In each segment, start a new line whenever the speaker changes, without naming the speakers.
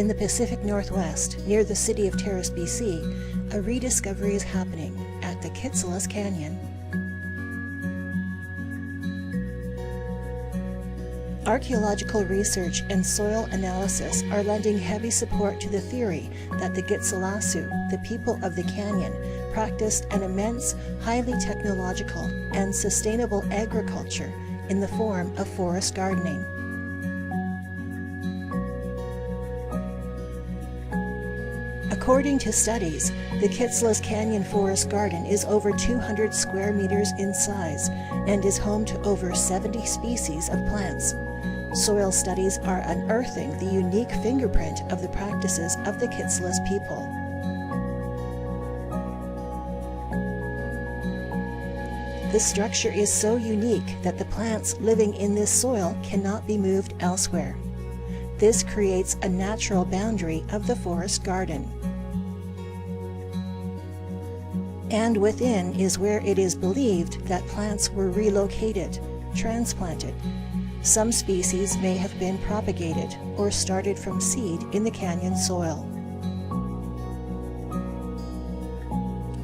in the Pacific Northwest, near the city of Terrace, BC, a rediscovery is happening at the Kitselas Canyon. Archaeological research and soil analysis are lending heavy support to the theory that the Kitselasu, the people of the canyon, practiced an immense, highly technological and sustainable agriculture in the form of forest gardening. According to studies, the Kitselas Canyon Forest Garden is over 200 square meters in size and is home to over 70 species of plants. Soil studies are unearthing the unique fingerprint of the practices of the Kitselas people. The structure is so unique that the plants living in this soil cannot be moved elsewhere. This creates a natural boundary of the forest garden. And within is where it is believed that plants were relocated, transplanted. Some species may have been propagated or started from seed in the canyon soil,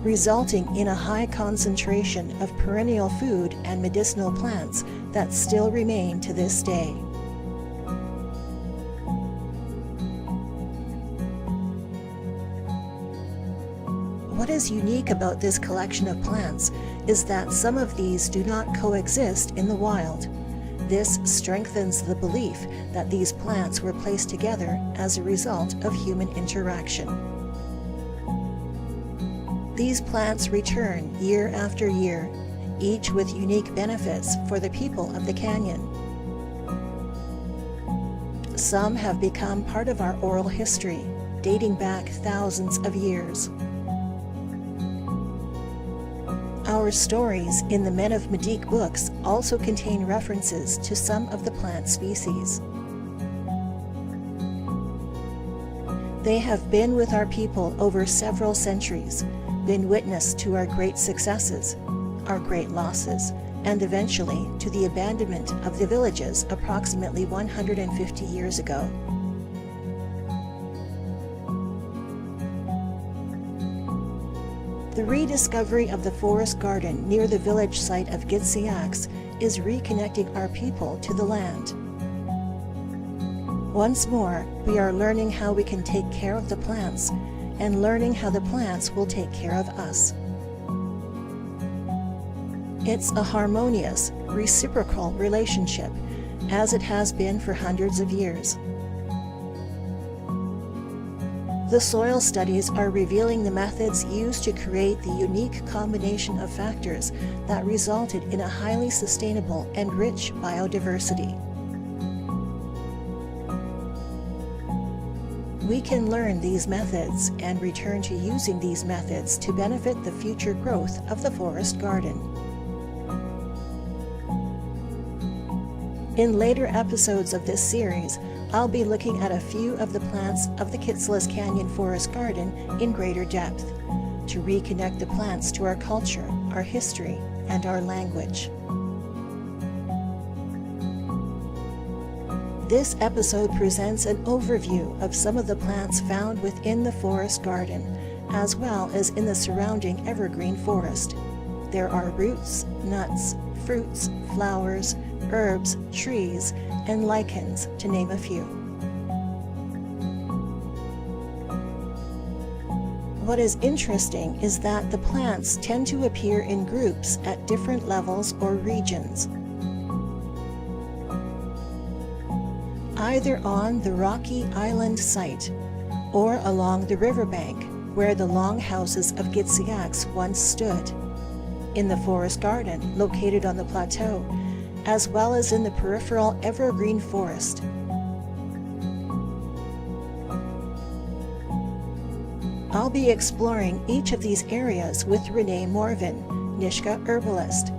resulting in a high concentration of perennial food and medicinal plants that still remain to this day. What is unique about this collection of plants is that some of these do not coexist in the wild. This strengthens the belief that these plants were placed together as a result of human interaction. These plants return year after year, each with unique benefits for the people of the canyon. Some have become part of our oral history, dating back thousands of years. Our stories in the Men of Medik books also contain references to some of the plant species. They have been with our people over several centuries, been witness to our great successes, our great losses, and eventually to the abandonment of the villages approximately 150 years ago. The rediscovery of the forest garden near the village site of Kitselas is reconnecting our people to the land. Once more, we are learning how we can take care of the plants and learning how the plants will take care of us. It's a harmonious, reciprocal relationship, as it has been for hundreds of years. The soil studies are revealing the methods used to create the unique combination of factors that resulted in a highly sustainable and rich biodiversity. We can learn these methods and return to using these methods to benefit the future growth of the forest garden. In later episodes of this series, I'll be looking at a few of the plants of the Kitselas Canyon Forest Garden in greater depth, to reconnect the plants to our culture, our history, and our language. This episode presents an overview of some of the plants found within the forest garden, as well as in the surrounding evergreen forest. There are roots, nuts, fruits, flowers, herbs, trees, and lichens, to name a few. What is interesting is that the plants tend to appear in groups at different levels or regions, either on the rocky island site or along the riverbank where the longhouses of Kitselas once stood, in the forest garden located on the plateau, as well as in the peripheral evergreen forest. I'll be exploring each of these areas with Reneé Morven, Nisga'a herbalist,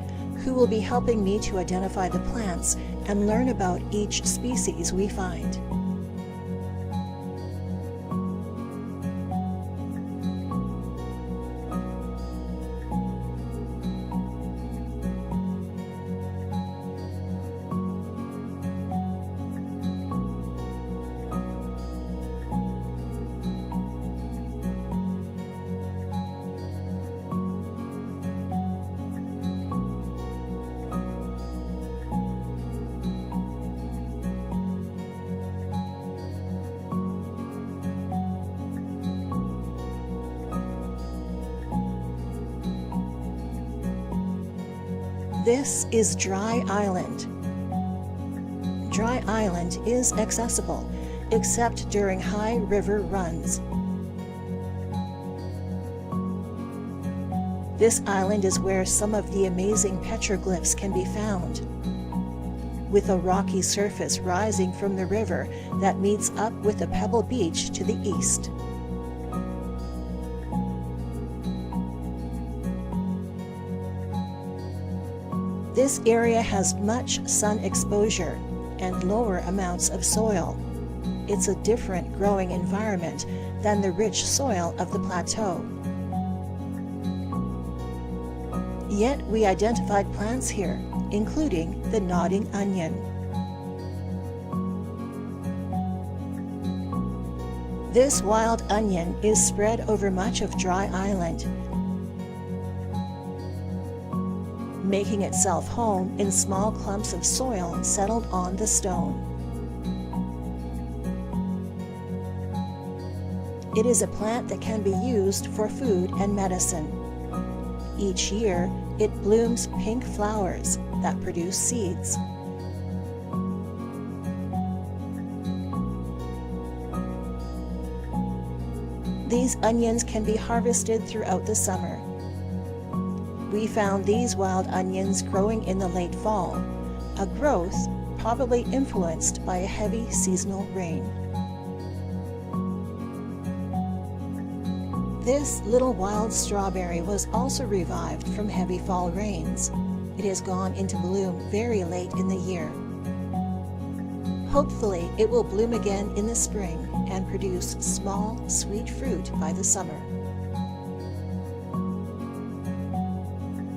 who will be helping me to identify the plants and learn about each species we find. This is Dry Island. Dry Island is accessible, except during high river runs. This island is where some of the amazing petroglyphs can be found, with a rocky surface rising from the river that meets up with a pebble beach to the east. This area has much sun exposure and lower amounts of soil. It's a different growing environment than the rich soil of the plateau. Yet we identified plants here, including the nodding onion. This wild onion is spread over much of Dry Island, making itself home in small clumps of soil settled on the stone. It is a plant that can be used for food and medicine. Each year, it blooms pink flowers that produce seeds. These onions can be harvested throughout the summer. We found these wild onions growing in the late fall, a growth probably influenced by a heavy seasonal rain. This little wild strawberry was also revived from heavy fall rains. It has gone into bloom very late in the year. Hopefully, it will bloom again in the spring and produce small, sweet fruit by the summer.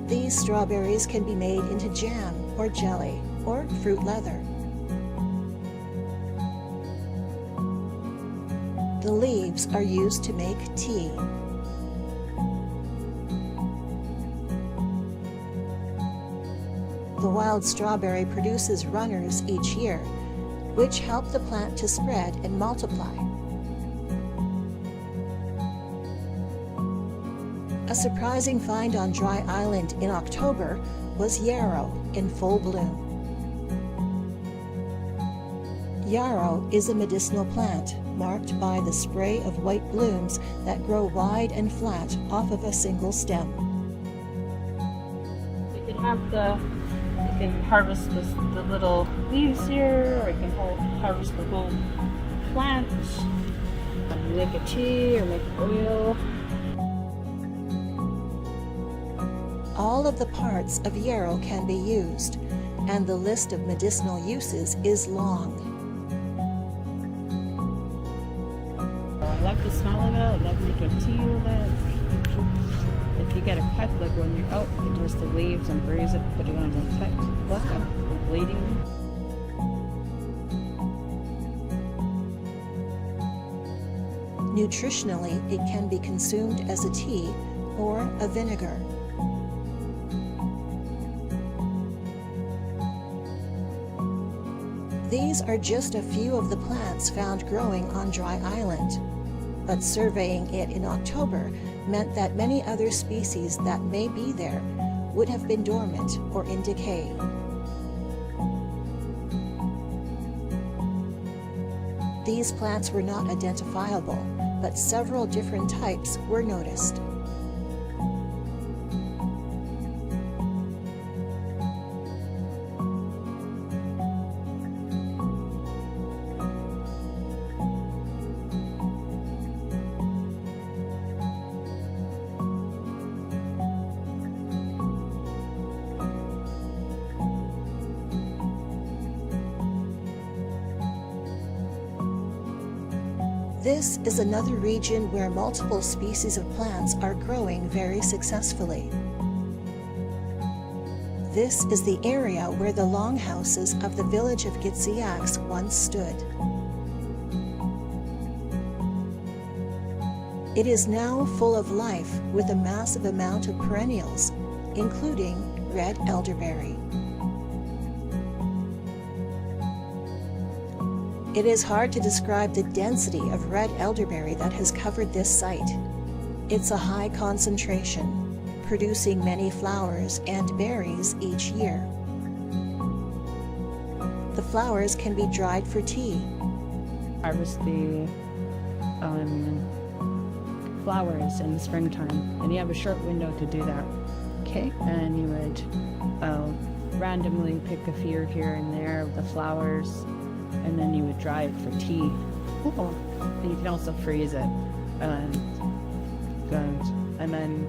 These strawberries can be made into jam or jelly or fruit leather. The leaves are used to make tea. The wild strawberry produces runners each year, which help the plant to spread and multiply. A surprising find on Dry Island in October was yarrow in full bloom. Yarrow is a medicinal plant marked by the spray of white blooms that grow wide and flat off of a single stem.
You can harvest the little leaves here, or you can harvest the whole plant and make a tea or make oil.
All of the parts of yarrow can be used, and the list of medicinal uses is long.
I like the smell of it. I love making tea with it. If you get a cut, like when you're out, you just the leaves and bruise it, put it on the cut. Look, I'm bleeding.
Nutritionally, it can be consumed as a tea or a vinegar. These are just a few of the plants found growing on Dry Island, but surveying it in October meant that many other species that may be there would have been dormant or in decay. These plants were not identifiable, but several different types were noticed. This is another region where multiple species of plants are growing very successfully. This is the area where the longhouses of the village of Kitselas once stood. It is now full of life with a massive amount of perennials, including red elderberry. It is hard to describe the density of red elderberry that has covered this site. It's a high concentration. producing many flowers and berries each year. The flowers can be dried for tea.
Harvest the flowers in the springtime, and you have a short window to do that.
Okay.
And you would randomly pick a few here and there of the flowers, and then you would dry it for tea.
Oh.
And you can also freeze it. And then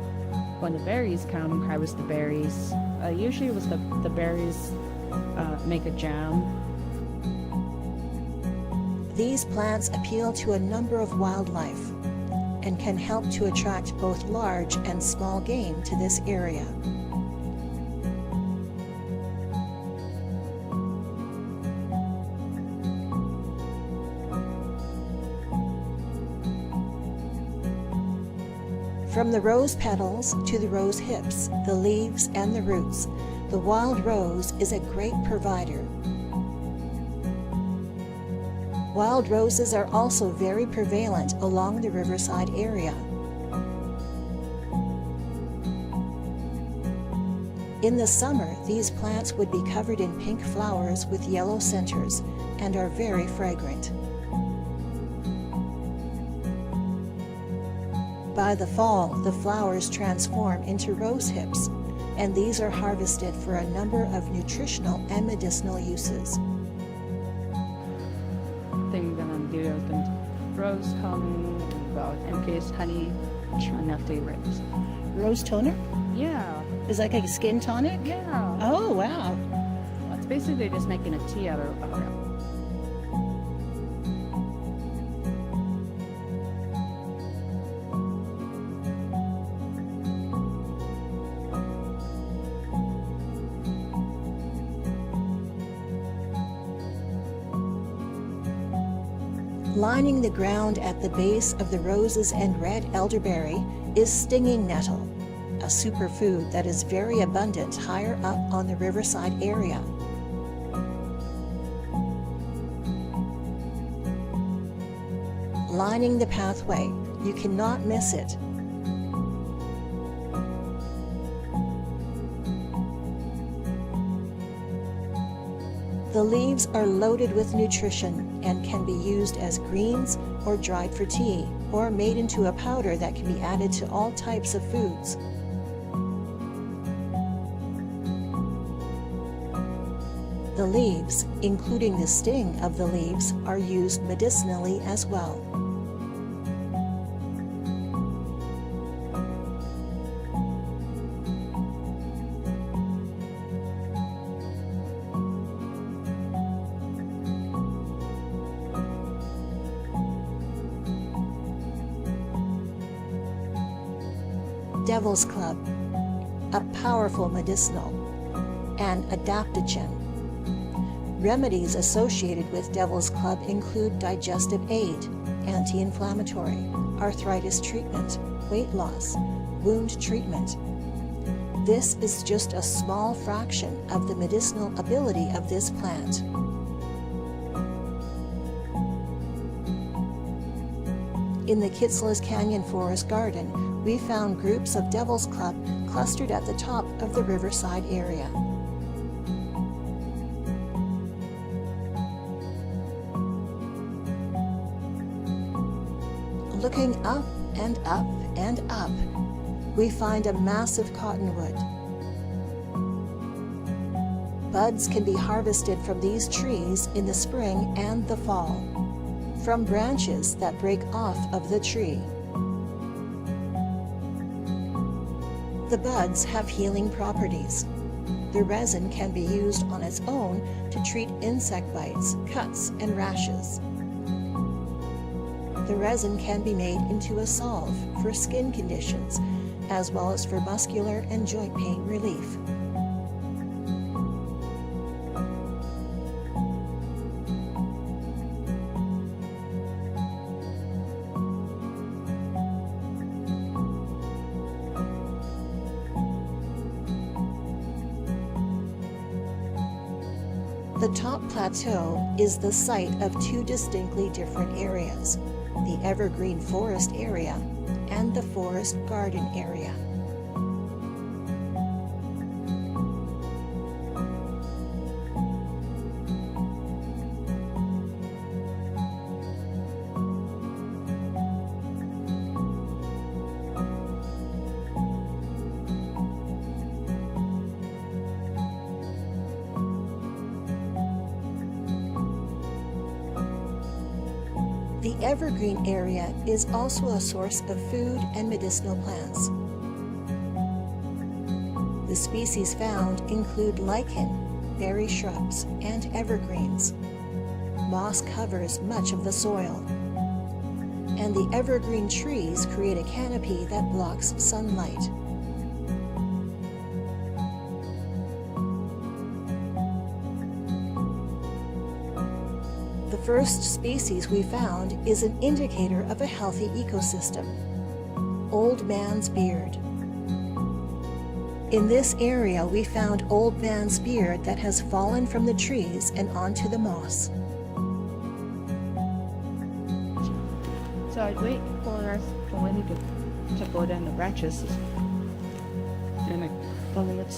when the berries come, harvest the berries. Usually with the berries, make a jam.
These plants appeal to a number of wildlife and can help to attract both large and small game to this area. From the rose petals to the rose hips, the leaves and the roots, the wild rose is a great provider. Wild roses are also very prevalent along the riverside area. In the summer, these plants would be covered in pink flowers with yellow centers and are very fragrant. By the fall, the flowers transform into rose hips, and these are harvested for a number of nutritional and medicinal uses.
Thing that I'm doing is the rose honey, about MK's honey, trying not to rose.
Rose toner?
Yeah.
Is that like a skin tonic?
Yeah.
Oh, wow.
Well, it's basically just making a tea out of it.
Lining the ground at the base of the roses and red elderberry is stinging nettle, a superfood that is very abundant higher up on the riverside area. Lining the pathway, you cannot miss it. The leaves are loaded with nutrition and can be used as greens or dried for tea or made into a powder that can be added to all types of foods. The leaves, including the sting of the leaves, are used medicinally as well. Devil's Club, a powerful medicinal and adaptogen. Remedies associated with Devil's Club include digestive aid, anti-inflammatory, arthritis treatment, weight loss, wound treatment. This is just a small fraction of the medicinal ability of this plant. In the Kitselas Canyon Forest Garden, we found groups of Devil's Club clustered at the top of the riverside area. Looking up and up and up, we find a massive cottonwood. Buds can be harvested from these trees in the spring and the fall, from branches that break off of the tree. The buds have healing properties. The resin can be used on its own to treat insect bites, cuts, and rashes. The resin can be made into a salve for skin conditions, as well as for muscular and joint pain relief. The top plateau is the site of two distinctly different areas, the evergreen forest area and the forest garden area. The evergreen area is also a source of food and medicinal plants. The species found include lichen, berry shrubs, and evergreens. Moss covers much of the soil, and the evergreen trees create a canopy that blocks sunlight. The first species we found is an indicator of a healthy ecosystem: old man's beard. In this area, we found old man's beard that has fallen from the trees and onto the moss.
So I'd wait for the wind to go down the branches. And foliage.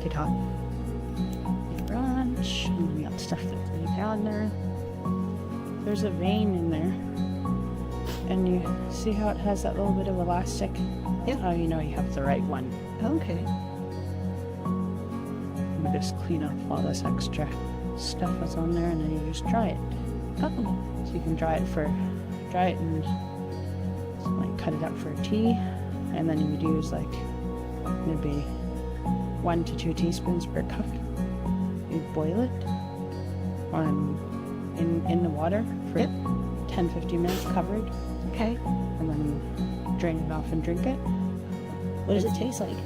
Get hot. Branch, and we got stuff that's laid down there. There's a vein in there, and you see how it has that little bit of elastic?
Yeah.
How you know you have the right one.
Okay.
You just clean up all this extra stuff that's on there, and then you just dry it.
Uh-oh.
So you can dry it and like cut it up for a tea, and then you would use like maybe 1 to 2 teaspoons per cup. You'd boil it in the water for 10-15 minutes covered,
Okay.
and then drain it off and drink it.
What does it taste like?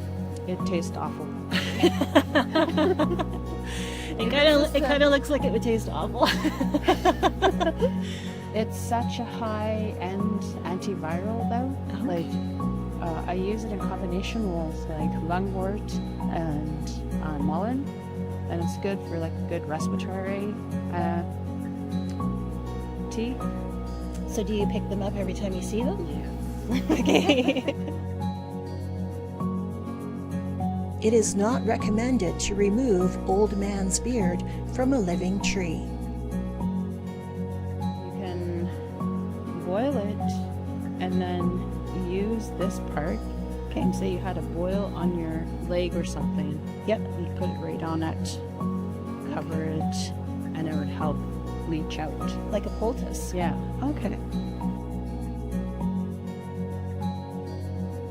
It tastes awful.
It kind of looks like it would taste awful.
It's such a high-end antiviral though.
Okay.
Like I use it in combination with like lungwort and mullein, and it's good for like a good respiratory tea.
So do you pick them up every time you see them?
Yeah.
Okay.
It is not recommended to remove old man's beard from a living tree.
You can boil it and then use this part. Okay, and say you had a boil on your leg or something.
Yep.
You put it right on it, cover it, and it would help leach out.
Like a poultice.
Yeah.
Okay.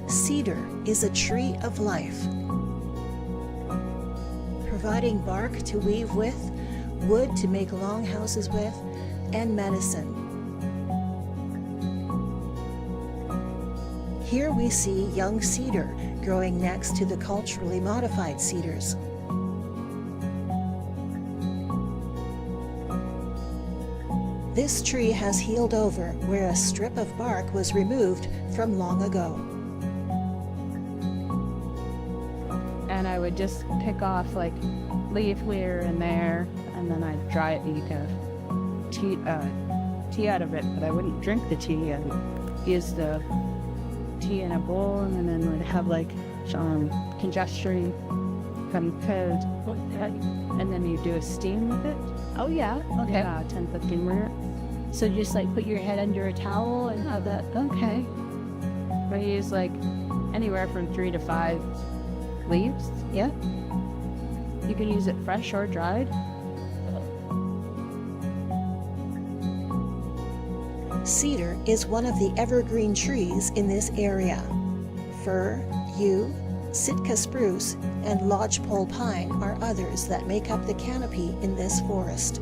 Cedar is a tree of life, providing bark to weave with, wood to make longhouses with, and medicine. Here we see young cedar growing next to the culturally modified cedars. This tree has healed over where a strip of bark was removed from long ago.
And I would just pick off like leaf here and there, and then I'd dry it and you can tea out of it, but I wouldn't drink the tea. I'd use the tea in a bowl, and then would have like some congestion compared, and then you do a steam with it.
Oh yeah. Okay.
Yeah, 10-15 minutes.
So just like put your head under a towel and have that. Okay.
I use like anywhere from 3 to 5 leaves.
Yeah.
You can use it fresh or dried.
Cedar is one of the evergreen trees in this area. Fir, yew, Sitka spruce, and lodgepole pine are others that make up the canopy in this forest.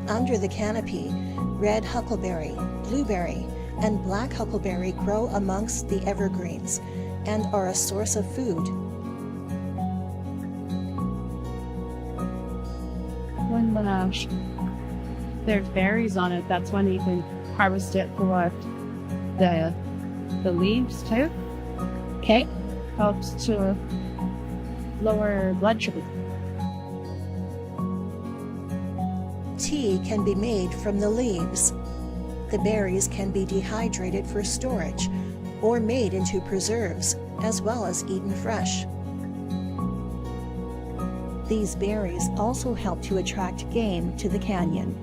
Under the canopy, red huckleberry, blueberry, and black huckleberry grow amongst the evergreens and are a source of food.
When there's berries on it, that's when you can harvest it for the leaves too.
Okay.
Helps to lower blood sugar.
Tea can be made from the leaves. The berries can be dehydrated for storage or made into preserves, as well as eaten fresh. These berries also help to attract game to the canyon.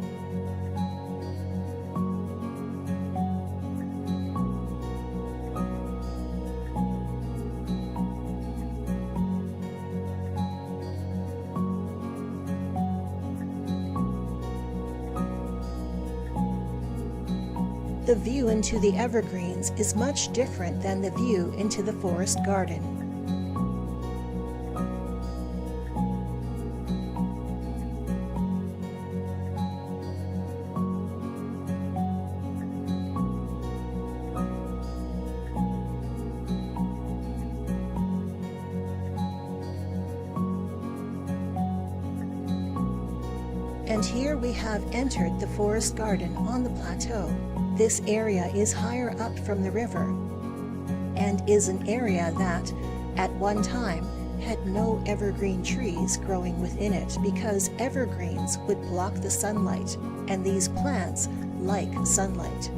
the view into the evergreens is much different than the view into the forest garden. And here we have entered the forest garden on the plateau. This area is higher up from the river and is an area that, at one time, had no evergreen trees growing within it because evergreens would block the sunlight, and these plants like sunlight.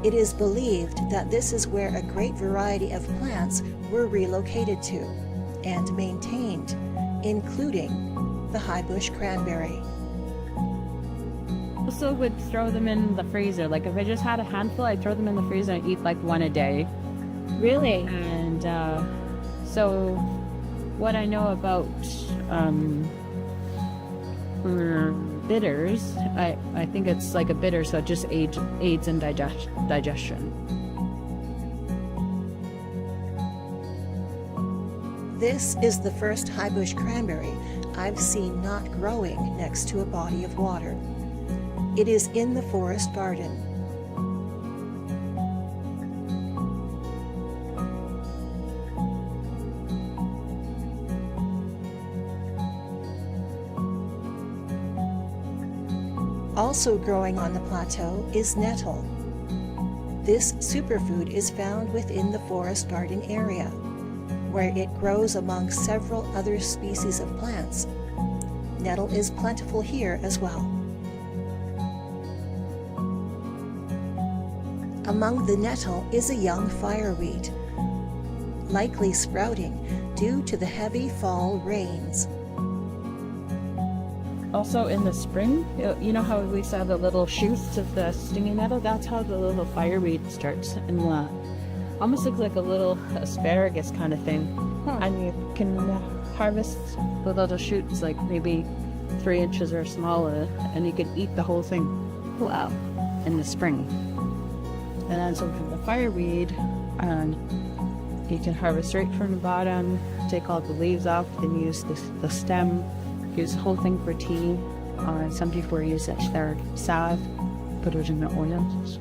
It is believed that this is where a great variety of plants were relocated to and maintained, including the highbush cranberry.
Also would throw them in the freezer. Like if I just had a handful, I'd throw them in the freezer and eat like one a day.
Really?
And so what I know about bitters, I think it's like a bitter, so it just aids in digestion.
This is the first highbush cranberry I've seen not growing next to a body of water. It is in the forest garden. Also growing on the plateau is nettle. This superfood is found within the forest garden area, where it grows among several other species of plants. Nettle is plentiful here as well. Among the nettle is a young fireweed, likely sprouting due to the heavy fall rains.
Also in the spring, you know how we saw the little shoots of the stinging nettle? That's how the little fireweed starts, and almost looks like a little asparagus kind of thing. And you can harvest the little shoots, like maybe 3 inches or smaller, and you can eat the whole thing.
Wow.
In the spring. And then so from the fireweed, and you can harvest right from the bottom, take all the leaves off, then use the stem, use the whole thing for tea. Some people use their salve, put it in the oils.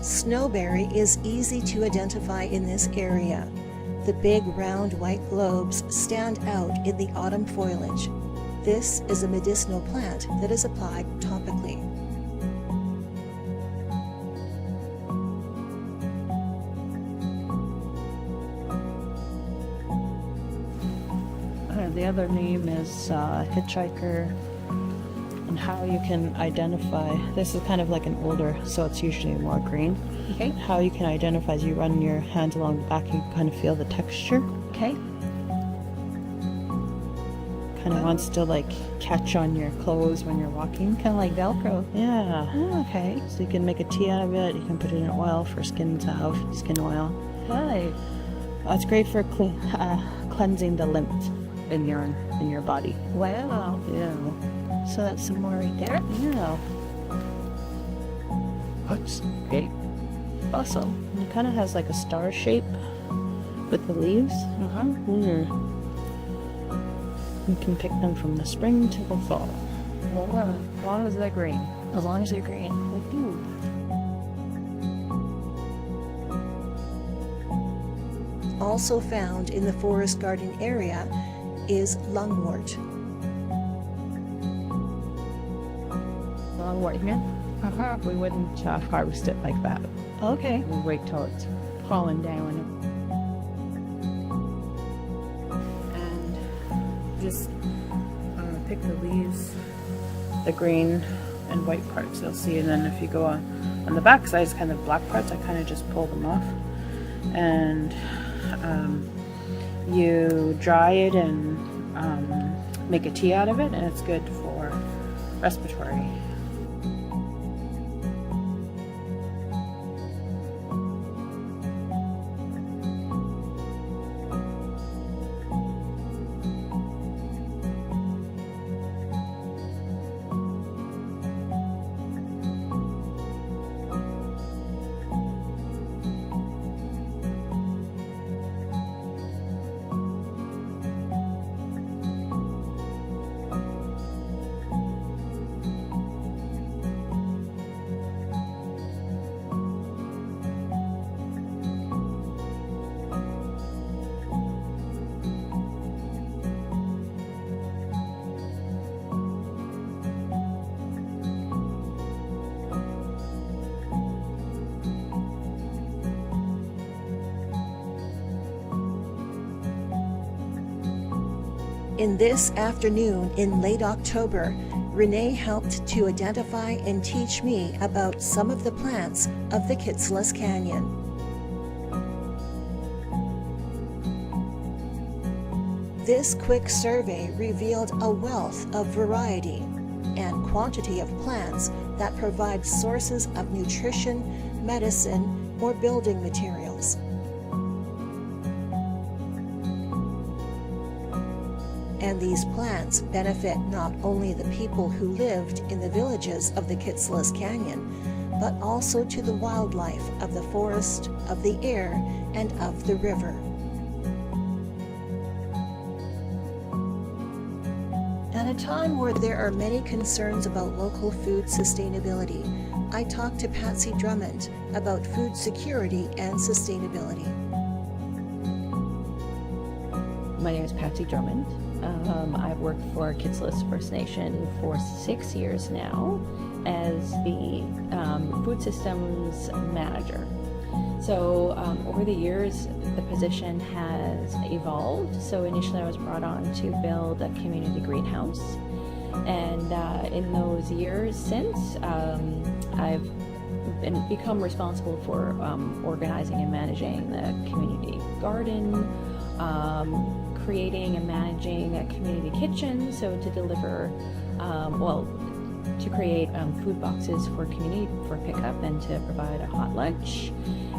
Snowberry is easy to identify in this area. The big round white globes stand out in the autumn foliage. This is a medicinal plant that is applied topically.
The other name is hitchhiker, and how you can identify, this is kind of like an older, so it's usually more green.
Okay.
How you can identify is you run your hands along the back, you kind of feel the texture.
Okay.
Kind of wants to like catch on your clothes when you're walking.
Kind of like Velcro.
Yeah.
Oh, okay.
So you can make a tea out of it, you can put it in oil for skin salve, skin oil.
Right.
It's great for cleansing the lymph in your body.
Wow.
Yeah.
So that's some more right there.
Yeah. That's great.
Awesome.
It kind of has like a star shape with the leaves. You can pick them from the spring to the fall.
Wow.
As long as they're green.
As long as they're green.
Also found in the forest garden area is lungwort.
Lungwort here. We wouldn't harvest it like that.
Okay.
We'll wait till it's fallen down. And just pick the leaves, the green and white parts you'll see, and then if you go on the back side, it's kind of black parts, I kind of just pull them off. And you dry it and make a tea out of it, and it's good for respiratory.
In this afternoon in late October, Reneé helped to identify and teach me about some of the plants of the Kitselas Canyon. This quick survey revealed a wealth of variety and quantity of plants that provide sources of nutrition, medicine, or building materials. And these plants benefit not only the people who lived in the villages of the Kitselas Canyon, but also to the wildlife of the forest, of the air, and of the river. At a time where there are many concerns about local food sustainability, I talked to Patsy Drummond about food security and sustainability.
My name is Patsy Drummond. I've worked for Kitselas First Nation for 6 years now as the food systems manager. So over the years, the position has evolved. So initially I was brought on to build a community greenhouse. And in those years since, I've become responsible for organizing and managing the community garden, creating and managing a community kitchen, so to deliver, to create food boxes for community for pickup and to provide a hot lunch,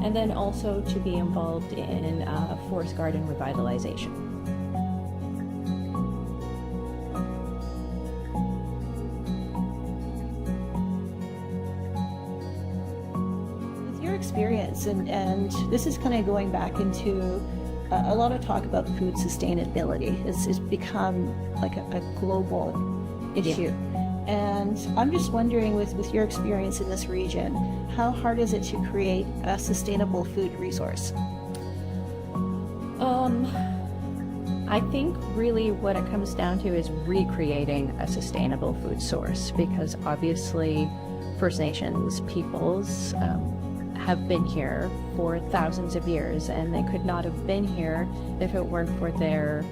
and then also to be involved in forest garden revitalization.
With your experience, and this is kind of going back into a lot of talk about food sustainability. It's become like a global issue.
Yeah.
And I'm just wondering, with your experience in this region, how hard is it to create a sustainable food resource?
I think really what it comes down to is recreating a sustainable food source, because obviously First Nations peoples have been here for thousands of years, and they could not have been here if it weren't for their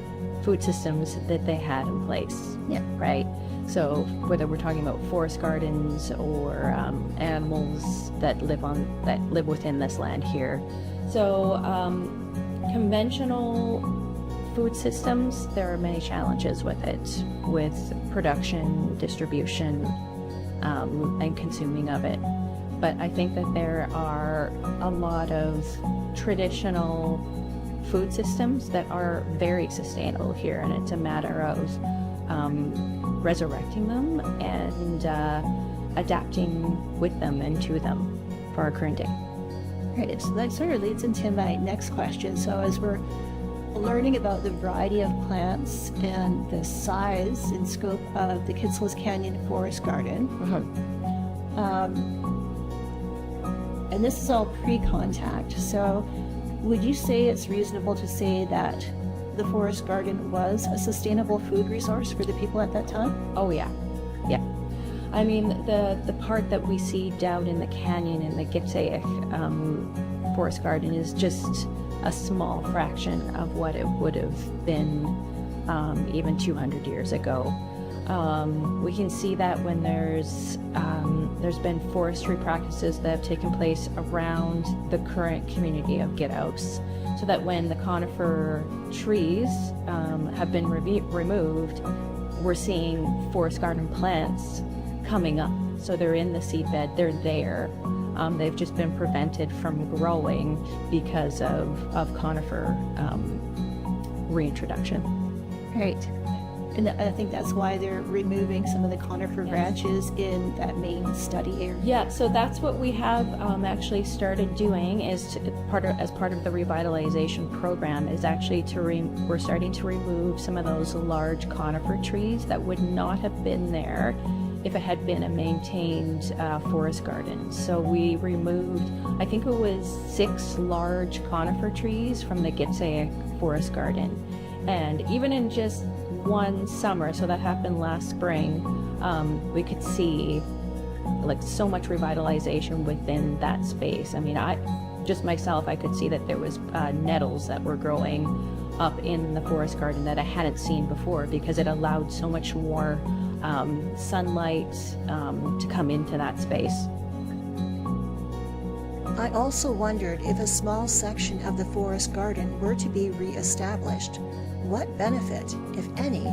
food systems that they had in place.
Yeah.
Right? So whether we're talking about forest gardens or animals that live within this land here. So conventional food systems, there are many challenges with it, with production, distribution, and consuming of it. But I think that there are a lot of traditional food systems that are very sustainable here, and it's a matter of resurrecting them and adapting with them and to them for our current day.
Right, so that sort of leads into my next question. So as we're learning about the variety of plants and the size and scope of the Kitselas Canyon Forest Garden, and this is all pre-contact, so would you say it's reasonable to say that the forest garden was a sustainable food resource for the people at that time?
Oh yeah, yeah. I mean, the part that we see down in the canyon in the Kitselas Forest Garden is just a small fraction of what it would have been even 200 years ago. We can see that when there's been forestry practices that have taken place around the current community of Githouse, so that when the conifer trees have been removed, we're seeing forest garden plants coming up. So they're in the seedbed, they're there. They've just been prevented from growing because of conifer reintroduction.
Right. And I think that's why they're removing some of the conifer branches in that main study area.
Yeah, so that's what we have actually started doing as part of the revitalization program, is actually we're starting to remove some of those large conifer trees that would not have been there if it had been a maintained forest garden. So we removed, I think it was 6 large conifer trees from the Kitselas Forest Garden. And even in just one summer, so that happened last spring, we could see like so much revitalization within that space. I mean, I could see that there was nettles that were growing up in the forest garden that I hadn't seen before, because it allowed so much more sunlight to come into that space.
I also wondered if a small section of the forest garden were to be re-established, what benefit, if any,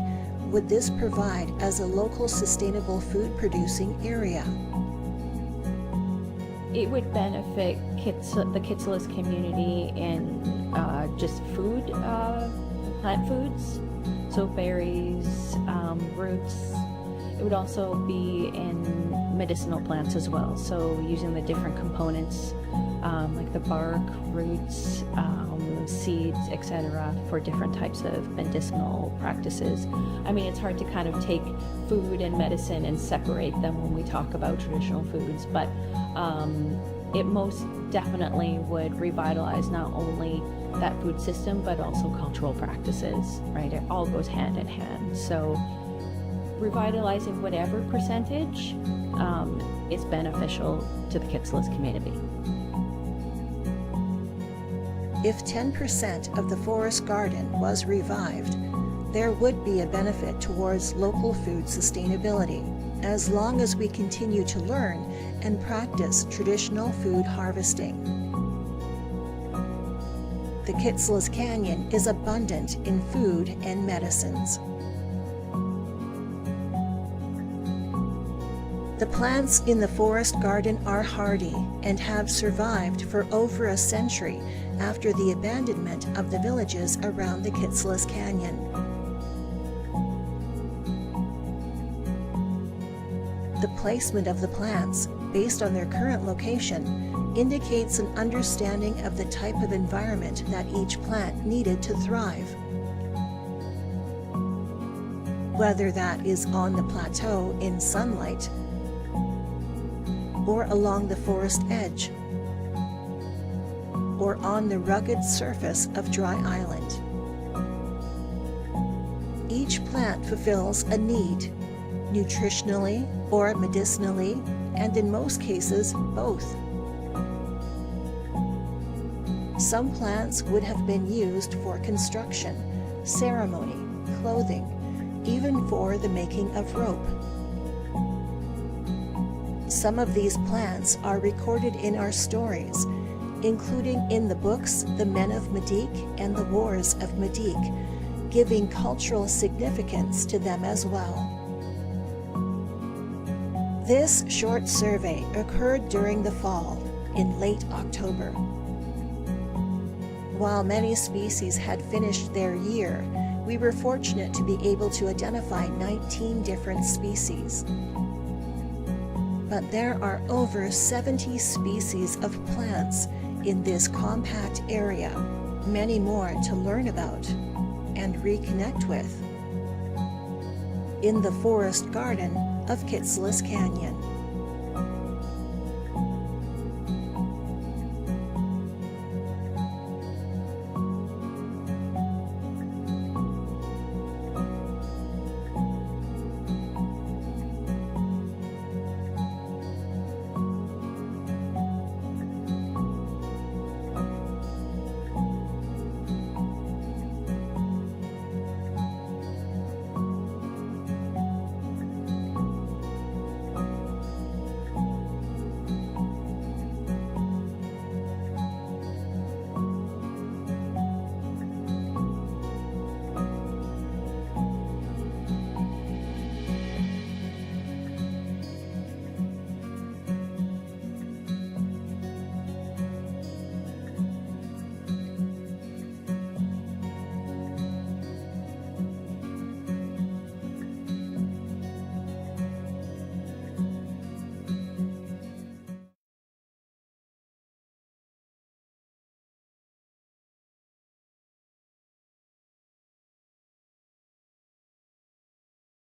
would this provide as a local sustainable food producing area?
It would benefit the Kitselas community in just food, plant foods, so berries, roots. It would also be in medicinal plants as well, so using the different components like the bark, roots, seeds, etc., for different types of medicinal practices. I mean, it's hard to kind of take food and medicine and separate them when we talk about traditional foods, but it most definitely would revitalize not only that food system, but also cultural practices, right? It all goes hand in hand. So revitalizing whatever percentage is beneficial to the Kitselas community.
If 10% of the forest garden was revived, there would be a benefit towards local food sustainability, as long as we continue to learn and practice traditional food harvesting. The Kitselas Canyon is abundant in food and medicines. The plants in the forest garden are hardy and have survived for over a century after the abandonment of the villages around the Kitselas Canyon. The placement of the plants, based on their current location, indicates an understanding of the type of environment that each plant needed to thrive. Whether that is on the plateau in sunlight or along the forest edge, or on the rugged surface of dry island. Each plant fulfills a need, nutritionally or medicinally, and in most cases, both. Some plants would have been used for construction, ceremony, clothing, even for the making of rope. Some of these plants are recorded in our stories, including in the books The Men of Medik and The Wars of Medik, giving cultural significance to them as well. This short survey occurred during the fall, in late October. While many species had finished their year, we were fortunate to be able to identify 19 different species. But there are over 70 species of plants in this compact area, many more to learn about and reconnect with in the forest garden of Kitselas Canyon.